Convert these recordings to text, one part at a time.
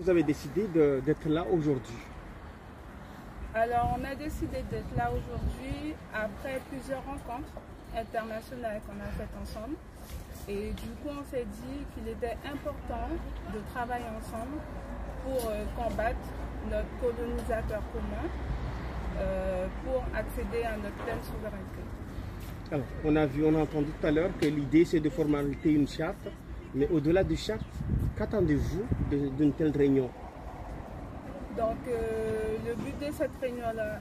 Vous avez décidé d'être là aujourd'hui? Alors, on a décidé d'être là aujourd'hui après plusieurs rencontres internationales qu'on a faites ensemble. Et du coup, on s'est dit qu'il était important de travailler ensemble pour combattre notre colonisateur commun, pour accéder à notre pleine souveraineté. Alors, on a entendu tout à l'heure que l'idée c'est de formaliser une charte, mais au-delà de charte, qu'attendez-vous d'une telle réunion? Donc, le but de cette réunion-là,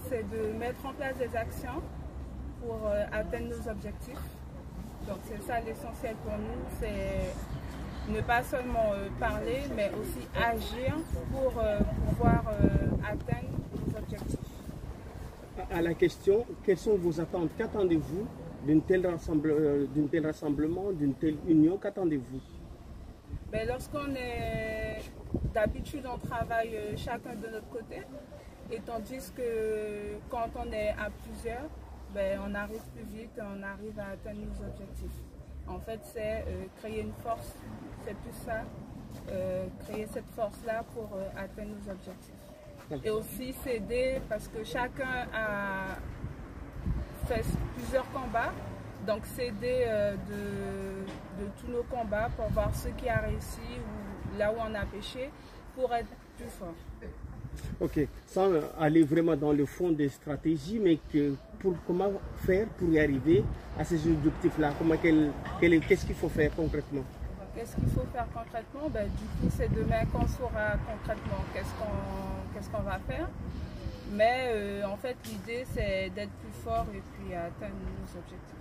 c'est de mettre en place des actions pour atteindre nos objectifs. Donc, c'est ça l'essentiel pour nous, c'est ne pas seulement parler, mais aussi agir pour pouvoir atteindre nos objectifs. À la question, quelles sont vos attentes? Qu'attendez-vous d'un tel rassemblement, d'une telle union? Qu'attendez-vous? Ben, lorsqu'on est d'habitude, on travaille chacun de notre côté, et tandis que quand on est à plusieurs, ben, on arrive plus vite, on arrive à atteindre nos objectifs. En fait, c'est créer une force, c'est plus ça, créer cette force-là pour atteindre nos objectifs. Et aussi s'aider parce que chacun a fait plusieurs combats, donc s'aider de tous nos combats pour voir ce qui a réussi ou là où on a péché pour être plus fort. Ok, sans aller vraiment dans le fond des stratégies, mais comment faire pour y arriver à ces objectifs-là? Qu'est-ce qu'il faut faire concrètement? Qu'est-ce qu'il faut faire concrètement? Ben, du coup, c'est demain qu'on saura concrètement qu'est-ce qu'on va faire. Mais en fait, l'idée, c'est d'être plus fort et puis atteindre nos objectifs.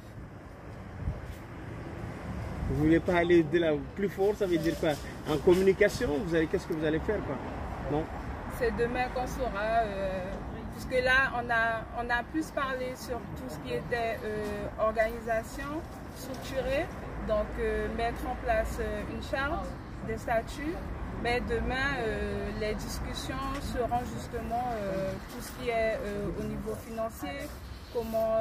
Vous ne voulez pas aller de la plus fort, ça veut dire quoi? En communication, qu'est-ce que vous allez faire, quoi? Non? C'est demain qu'on saura, puisque là, on a plus parlé sur tout ce qui était organisation, structurée, donc mettre en place une charte, des statuts, mais demain, les discussions seront justement tout ce qui est au niveau financier, comment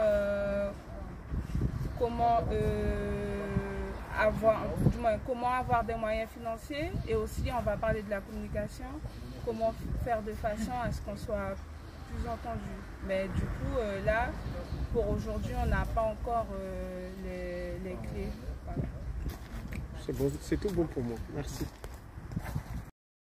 avoir des moyens financiers, et aussi on va parler de la communication, comment faire de façon à ce qu'on soit plus entendu. Mais du coup, là, pour aujourd'hui, on n'a pas encore les clés. Voilà. C'est bon, c'est tout bon pour moi. Merci.